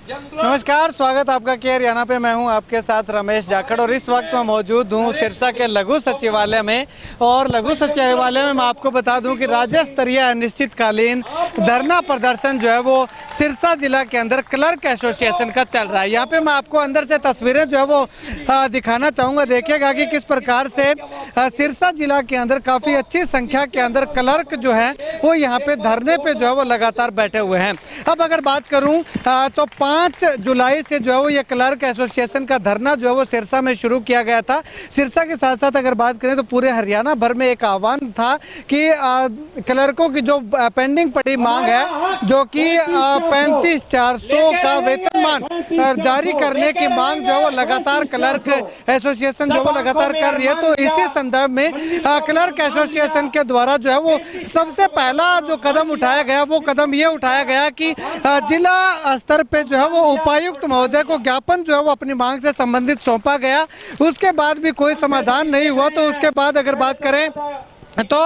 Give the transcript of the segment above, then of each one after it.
नमस्कार, स्वागत आपका के हरियाणा पे। मैं हूं आपके साथ रमेश जाखड़ और इस वक्त मैं मौजूद हूं सिरसा के लघु सचिवालय में। और लघु सचिवालय में मैं आपको बता दूं कि राज्य स्तरीय अनिश्चितकालीन धरना प्रदर्शन जो है वो सिरसा जिला के अंदर क्लर्क एसोसिएशन का चल रहा है। यहाँ पे मैं आपको अंदर से तस्वीरें जो है वो दिखाना चाहूँगा। देखिएगा कि किस प्रकार से सिरसा जिला के अंदर काफ़ी अच्छी संख्या के अंदर क्लर्क जो है वो यहाँ पे धरने पे जो है वो लगातार बैठे हुए हैं। अब अगर बात करूँ तो 5 जुलाई से जो है वो ये क्लर्क एसोसिएशन का धरना जो है वो सिरसा में शुरू किया गया था। सिरसा के साथ साथ अगर बात करें तो पूरे हरियाणा भर में एक आह्वान था कि क्लर्कों की जो पेंडिंग पड़ी मांग है, जो कि 35,400 का वेतनमान जारी करने की मांग जो है वो लगातार क्लर्क एसोसिएशन जो वो लगातार कर रही है। तो इसी संदर्भ में क्लर्क एसोसिएशन के द्वारा जो है वो सबसे पहला जो कदम उठाया गया वो कदम ये उठाया गया कि जिला स्तर पे जो है वो उपायुक्त महोदय को ज्ञापन जो है वो अपनी मांग से संबंधित सौंपा गया। उसके बाद भी कोई समाधान नहीं हुआ। तो उसके बाद अगर बात करें तो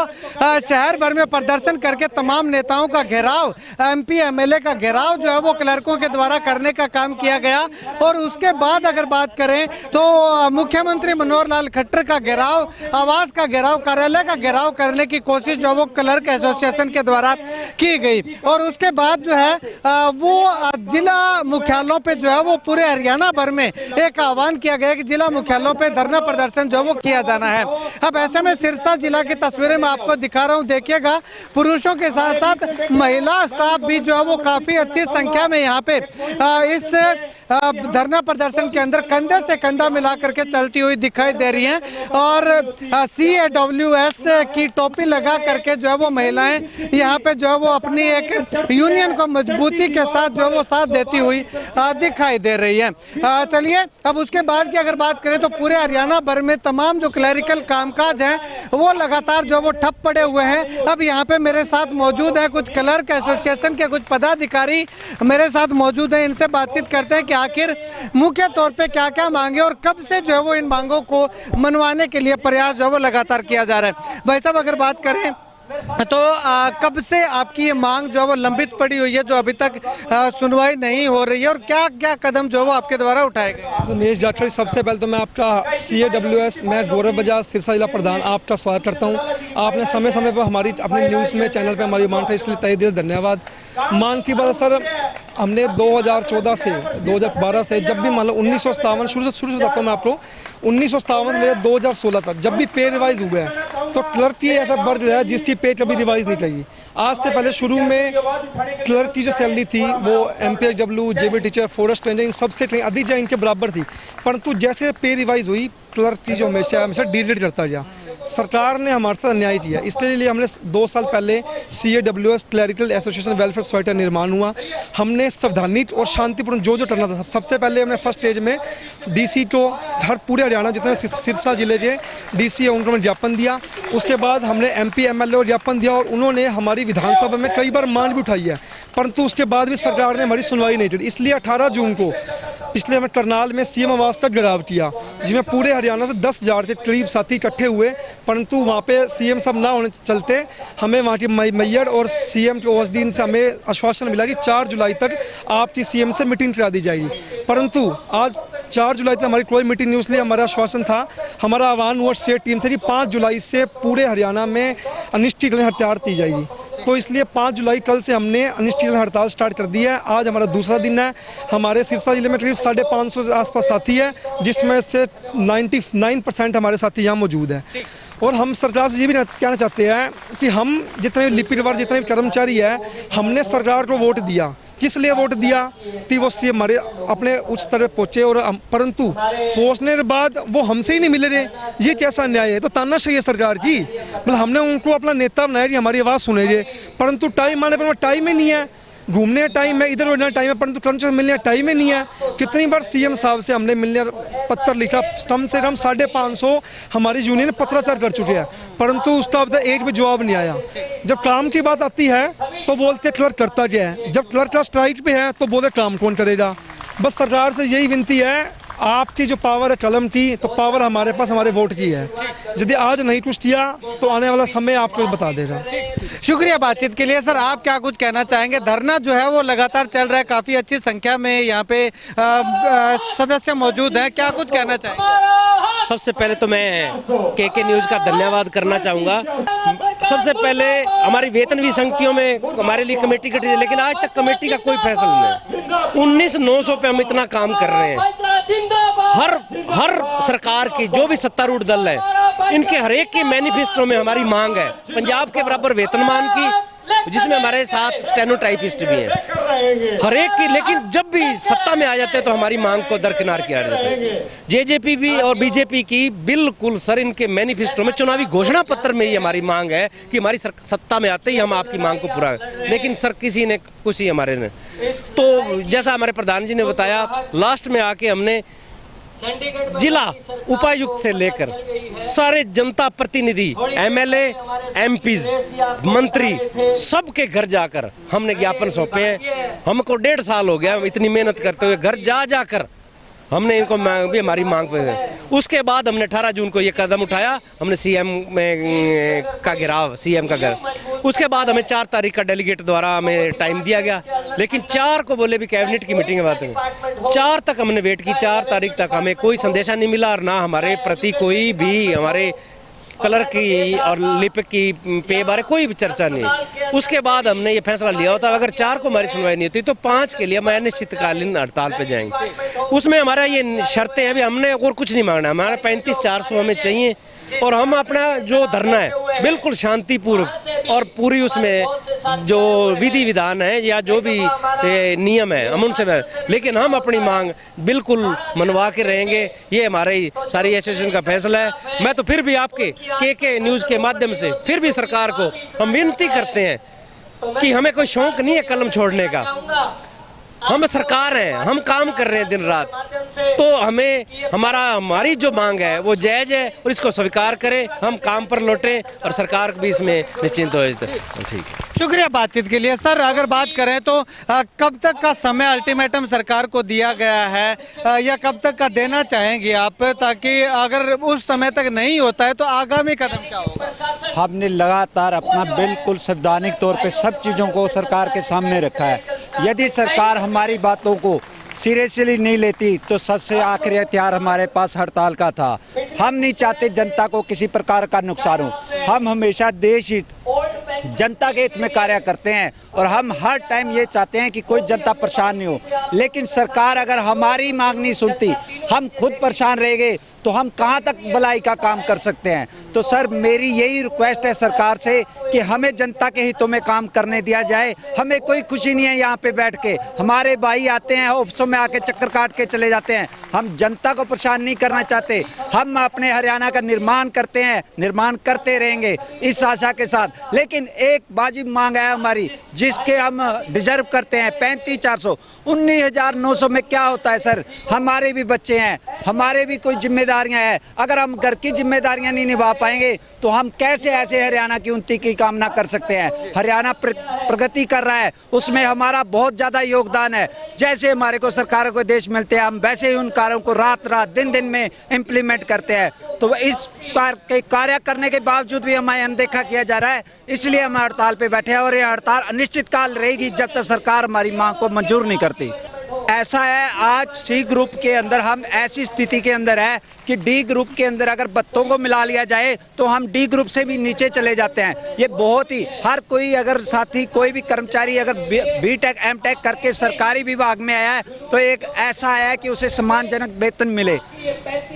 शहर भर में प्रदर्शन करके तमाम नेताओं का घेराव, एमपी एमएलए का घेराव जो है वो क्लर्कों के द्वारा करने का काम किया गया। और उसके बाद अगर बात करें तो मुख्यमंत्री मनोहर लाल खट्टर का घेराव, आवास का घेराव, कार्यालय का घेराव करने की कोशिश जो वो क्लर्क एसोसिएशन के द्वारा की गई। और उसके बाद जो है वो जिला मुख्यालयों पे जो है वो पूरे हरियाणा भर में एक आह्वान किया गया कि जिला मुख्यालयों पे धरना प्रदर्शन जो वो किया जाना है। अब ऐसे में सिरसा जिला की तस्वीरें मैं आपको दिखा रहा हूं। देखिएगा, पुरुषों के साथ साथ महिला स्टाफ भी जो है वो काफी अच्छी संख्या में यहाँ पे इस धरना प्रदर्शन के अंदर कंधे से कंधा मिला करके चलती हुई दिखाई दे रही हैं। और CAWS की टोपी लगा करके जो है वो महिलाएं यहाँ पे जो है वो अपनी एक यूनियन को मजबूती के साथ जो है वो साथ देती हुई दिखाई दे रही है। चलिए, अब उसके बाद की अगर बात करें तो पूरे हरियाणा भर में तमाम जो क्लरिकल कामकाज हैं वो लगातार जो वो ठप पड़े हुए हैं। अब यहाँ पे मेरे साथ मौजूद है कुछ क्लर्क एसोसिएशन के कुछ पदाधिकारी मेरे साथ मौजूद हैं। इनसे बातचीत करते हैं कि आखिर मुख्य तौर पे क्या क्या मांगे और कब से जो है वो इन मांगों को मनवाने के लिए प्रयास जो है वो लगातार किया जा रहा है। भाई साहब, अगर बात करें तो कब से आपकी ये मांग जो है वो लंबित पड़ी हुई है, जो अभी तक सुनवाई नहीं हो रही है, और क्या क्या कदम जो वो आपके द्वारा उठाए गए? रमेश जाखड़, सबसे पहले तो मैं आपका CAWS मैं गौरव बजाज सिरसा जिला प्रधान आपका स्वागत करता हूं। आपने समय समय पर हमारी अपने न्यूज़ में चैनल पे हमारी मांग था, इसलिए तहे दिल धन्यवाद। मांग की बात सर, हमने 2014 से 2012 से जब भी मान लो 1957 शुरू से बताता हूँ मैं आपको, 1957 से 2016 तक जब भी पे रिवाइज हुआ है तो क्लर्क की ऐसा वर्ग रहा है जिसकी पे कभी रिवाइज नहीं की। आज से पहले शुरू में क्लर्क की जो सैलरी थी वो MPHW, JB teacher, forest ranger इन सबसे अधिक या इनके बराबर थी, परंतु जैसे पे रिवाइज हुई क्लर्क की जो हमेशा डिलीट करता गया। सरकार ने हमारे साथ अन्याय किया, इसलिए हमने 2 साल पहले CAWS clerical association welfare society का निर्माण हुआ। हमने सावधानिक और शांतिपूर्ण जो करना था, सबसे पहले हमने फर्स्ट स्टेज में DC को, हर पूरे हरियाणा जितने सिरसा जिले के DC है उनको हमने ज्ञापन दिया। उसके बाद हमने MP MLA को ज्ञापन दिया और उन्होंने हमारी विधानसभा में कई बार मांग भी उठाई है, परंतु उसके बाद भी सरकार ने हमारी सुनवाई नहीं की। इसलिए 18 जून को पिछले हमें करनाल में CM आवास तक घेराव किया, जिसमें पूरे हरियाणा से 10,000 के करीब साथी इकट्ठे हुए, परंतु वहाँ पे CM सब ना होने चलते हमें वहाँ की मैयर और CM के OSD से हमें आश्वासन मिला कि 4 जुलाई तक आपकी CM से मीटिंग करा दी जाएगी। परंतु आज 4 जुलाई तक हमारी कोई मीटिंग नहीं, इसलिए हमारा आश्वासन था, हमारा आह्वान हुआ स्टेट टीम से कि 5 जुलाई से पूरे हरियाणा में अनिश्चितकालीन हड़ताल दी जाएगी। तो इसलिए 5 जुलाई कल से हमने अनिश्चितकालीन हड़ताल स्टार्ट कर दी है। आज हमारा दूसरा दिन है। हमारे सिरसा जिले में करीब 550 के आसपास साथी है, जिसमें से 99% हमारे साथी यहाँ मौजूद है। और हम सरकार से ये भी कहना चाहते हैं कि हम जितने लिपिक वर्ग, जितने भी कर्मचारी है, हमने सरकार को वोट दिया। किस लिए वोट दिया कि वो CM हमारे अपने उच्च स्तर पर पहुँचे, और परंतु पहुँचने के बाद वो हमसे ही नहीं मिल रहे। ये कैसा न्याय है? तो तानाशाही है सरकार की। मतलब हमने उनको अपना नेता बनाया कि हमारी आवाज़ सुनेंगे, परंतु टाइम आने पर टाइम ही नहीं है। घूमने का टाइम है, इधर उधर टाइम है, परंतु कर्मचारी मिलने का टाइम ही नहीं है। कितनी बार CM साहब से हमने मिलने पत्र लिखा, कम से कम 550 हमारी यूनियन ने पत्राचार कर चुके हैं, परंतु उसका अब तक एक भी जवाब नहीं आया। जब काम की बात आती है तो बोलते क्लर्क करता क्या है, जब क्लर्क का स्ट्राइक पे है तो बोलते काम कौन करेगा। बस सरकार से यही विनती है, आपकी जो पावर है कलम की, तो पावर हमारे पास हमारे वोट की है। यदि आज नहीं कुछ किया तो आने वाला समय आपको बता देगा। शुक्रिया बातचीत के लिए। सर आप क्या कुछ कहना चाहेंगे? धरना जो है वो लगातार चल रहा है, काफ़ी अच्छी संख्या में यहाँ पे सदस्य मौजूद हैं, क्या कुछ कहना चाहेंगे? सबसे पहले तो मैं के न्यूज़ का धन्यवाद करना चाहूँगा। सबसे पहले हमारी वेतन भी संगतियों में हमारे लिए कमेटी गठित है, लेकिन आज तक कमेटी का कोई फैसला नहीं। 19,900 पे हम इतना काम कर रहे हैं। हर सरकार की जो भी सत्तारूढ़ दल है, इनके हर एक के मैनिफेस्टो में हमारी मांग है पंजाब के बराबर वेतनमान की, जिसमें हमारे साथ स्टेनोटाइपिस्ट भी हैं हर एक की। लेकिन जब भी सत्ता में आ जाते हैं तो हमारी मांग को दरकिनार किया जाता है। जेजेपी भी और बीजेपी की बिल्कुल सर इनके मैनिफेस्टो में, चुनावी घोषणा पत्र में ही हमारी मांग है कि हमारी सत्ता में आते ही हम आपकी मांग को पूरा, लेकिन सर किसी ने कुछ ही हमारे ने। तो जैसा हमारे प्रधान जी ने बताया, लास्ट में आके हमने जिला उपायुक्त से लेकर सारे जनता प्रतिनिधि, एमएलए, एमपीज, मंत्री, सबके घर जाकर हमने ज्ञापन सौंपे हैं। हमको 1.5 साल हो गया इतनी मेहनत करते हुए, घर जा जाकर हमने इनको भी हमारी मांग पे। उसके बाद हमने 18 जून को ये कदम उठाया, हमने सीएम का घेराव, सीएम का घर। उसके बाद हमें 4 तारीख का डेलीगेट द्वारा हमें टाइम दिया गया, लेकिन 4 को बोले भी कैबिनेट की मीटिंग है बात में। 4 तक हमने वेट की, 4 तारीख तक हमें कोई संदेशा नहीं मिला और ना हमारे प्रति कोई भी हमारे कलर की और लिपिक की पे बारे कोई भी चर्चा नहीं। उसके बाद हमने ये फैसला लिया होता, अगर 4 को हमारी सुनवाई नहीं होती तो 5 के लिए हम अनिश्चितकालीन हड़ताल पे जाएंगे। उसमें हमारा ये शर्तें हैं, भी हमने और कुछ नहीं मांगना, हमारा 35,400 हमें चाहिए और हम अपना जो धरना है बिल्कुल शांतिपूर्वक और पूरी उसमें जो विधि विधान है या जो भी नियम है हम उनसे, लेकिन हम अपनी मांग बिल्कुल मनवा के रहेंगे। ये हमारे सारी एसोसिएशन का फैसला है। मैं तो फिर भी आपके के न्यूज़ के माध्यम से फिर भी सरकार को हम विनती करते हैं कि हमें कोई शौक नहीं है कलम छोड़ने का। हम सरकार हैं, हम काम कर रहे हैं दिन रात, तो हमें हमारी जो मांग है वो जायज़ है और इसको स्वीकार करें, हम काम पर लौटें और सरकार भी इसमें निश्चिंत हो जाए। ठीक है, शुक्रिया बातचीत के लिए। सर अगर बात करें तो कब तक का समय अल्टीमेटम सरकार को दिया गया है या कब तक का देना चाहेंगे आप, ताकि अगर उस समय तक नहीं होता है तो आगामी कदम क्या होगा? हमने लगातार अपना बिल्कुल संवैधानिक तौर पे सब चीज़ों को सरकार के सामने रखा है। यदि सरकार हमारी बातों को सीरियसली नहीं लेती तो सबसे आखिरी हथियार हमारे पास हड़ताल का था। हम नहीं चाहते जनता को किसी प्रकार का नुकसान हो। हम हमेशा देश हित, जनता के हित में कार्य करते हैं और हम हर टाइम ये चाहते हैं कि कोई जनता परेशान नहीं हो। लेकिन सरकार अगर हमारी मांग नहीं सुनती, हम खुद परेशान रहेंगे तो हम कहाँ तक भलाई का काम कर सकते हैं। तो सर मेरी यही रिक्वेस्ट है सरकार से कि हमें जनता के हितों में काम करने दिया जाए। हमें कोई खुशी नहीं है यहाँ पे बैठ के, हमारे भाई आते हैं ऑफिसों में आके चक्कर काट के चले जाते हैं। हम जनता को परेशान नहीं करना चाहते। हम अपने हरियाणा का निर्माण करते हैं, निर्माण करते रहेंगे इस आशा के साथ। लेकिन एक वाजिब मांग है हमारी जिसके हम डिजर्व करते हैं, 35,400। 19,900 में क्या होता है सर? हमारे भी बच्चे हैं, हमारे भी कोई जिम्मेदारियां हैं। अगर हम घर की जिम्मेदारियां नहीं निभा पाएंगे तो हम कैसे ऐसे हरियाणा की उन्नति की कामना कर सकते हैं? हरियाणा प्रगति कर रहा है, उसमें हमारा बहुत ज़्यादा योगदान है। जैसे हमारे को सरकारों को देश मिलते हैं, हम वैसे ही उन कार्यों को रात रात दिन दिन में इम्प्लीमेंट करते हैं। तो इस कार्य करने के बावजूद भी हमें अनदेखा किया जा रहा है, इसलिए हम हड़ताल पे बैठे हैं और ये हड़ताल अनिश्चितकाल रहेगी जब तक सरकार हमारी मांग को मंजूर नहीं करती। ऐसा है, आज सी ग्रुप के अंदर हम ऐसी स्थिति के अंदर है कि डी ग्रुप के अंदर अगर बत्तों को मिला लिया जाए तो हम डी ग्रुप से भी नीचे चले जाते हैं। ये बहुत ही, हर कोई अगर साथी कोई भी कर्मचारी अगर बीटेक एमटेक करके सरकारी विभाग में आया है तो एक ऐसा है कि उसे सम्मानजनक वेतन मिले।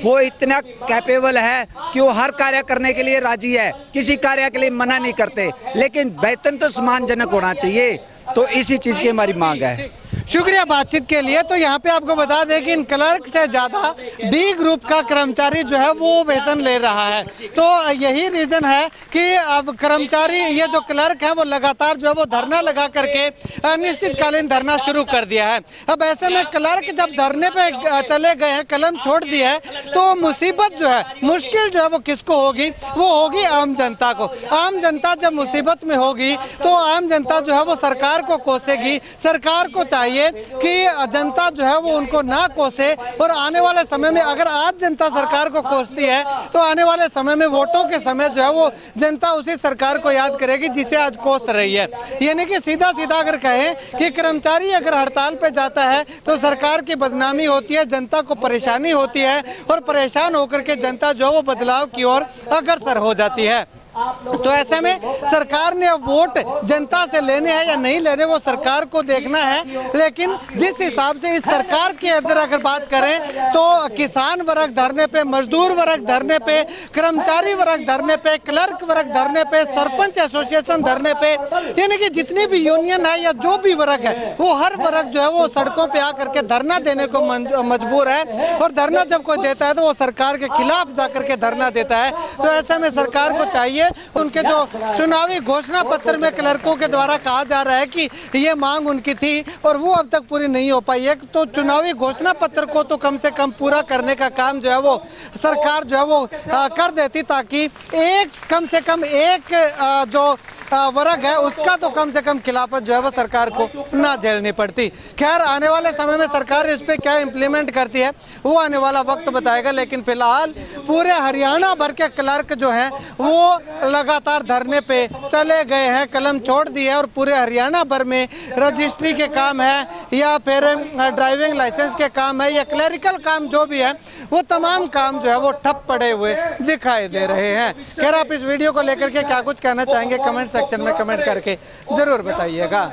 वो इतना कैपेबल है कि वो हर कार्य करने के लिए राजी है, किसी कार्य के लिए मना नहीं करते, लेकिन वेतन तो सम्मानजनक होना चाहिए। तो इसी चीज़ की हमारी मांग है। शुक्रिया बातचीत के लिए। तो यहाँ पे आपको बता दें कि इन क्लर्क से ज़्यादा डी ग्रुप का कर्मचारी जो है वो वेतन ले रहा है। तो यही रीज़न है कि अब कर्मचारी, ये जो क्लर्क है वो लगातार जो है वो धरना लगा करके अनिश्चितकालीन धरना शुरू कर दिया है। अब ऐसे में क्लर्क जब धरने पे चले गए हैं, कलम छोड़ दी है, तो मुसीबत जो है, मुश्किल जो है वो किसको होगी? वो होगी आम जनता को। आम जनता जब मुसीबत में होगी तो आम जनता जो है वो सरकार को कोसेगी। सरकार को चाहिए चाहिए कि जनता जो है वो उनको ना कोसे, और आने वाले समय में अगर आज जनता सरकार को कोसती है तो आने वाले समय में वोटों के समय जो है वो जनता उसी सरकार को याद करेगी जिसे आज कोस रही है। यानी कि सीधा सीधा अगर कहें कि कर्मचारी अगर हड़ताल पे जाता है तो सरकार की बदनामी होती है, जनता को परेशानी होती है, और परेशान होकर के जनता जो वो बदलाव की ओर अग्रसर हो जाती है। तो ऐसे में सरकार ने अब वोट जनता से लेने हैं या नहीं लेने वो सरकार को देखना है। लेकिन जिस हिसाब से इस सरकार के अंदर अगर बात करें तो किसान वर्ग धरने पे, मजदूर वर्ग धरने पे, कर्मचारी वर्ग धरने पे, क्लर्क वर्ग धरने पे, सरपंच एसोसिएशन धरने पे, यानी कि जितनी भी यूनियन है या जो भी वर्ग है वो हर वर्ग जो है वो सड़कों पे आकर के धरना देने को मजबूर है। और धरना जब कोई देता है तो वो सरकार के खिलाफ जाकर के धरना देता है। तो ऐसे में सरकार को चाहिए उनके जो चुनावी घोषणा पत्र में क्लर्कों के द्वारा कहा जा रहा है कि ये मांग उनकी थी और वो अब तक पूरी नहीं हो पाई है, तो चुनावी घोषणा पत्र को तो कम से कम पूरा करने का काम जो है वो सरकार जो है वो कर देती, ताकि कम से कम एक जो वर्ग है उसका तो कम से कम खिलाफत जो है वो सरकार को ना झेलनी पड़ती। खैर आने वाले समय में सरकार इस पे क्या इम्प्लीमेंट करती है वो आने वाला वक्त बताएगा। लेकिन फिलहाल पूरे हरियाणा भर के क्लर्क जो हैं वो लगातार धरने पे चले गए हैं, कलम छोड़ दी है, और पूरे हरियाणा भर में रजिस्ट्री के काम है या फिर ड्राइविंग लाइसेंस के काम है या क्लरिकल काम जो भी है वो तमाम काम जो है वो ठप पड़े हुए दिखाई दे रहे हैं। खैर आप इस वीडियो को लेकर के क्या कुछ कहना चाहेंगे कमेंट सेक्शन में कमेंट करके जरूर बताइएगा।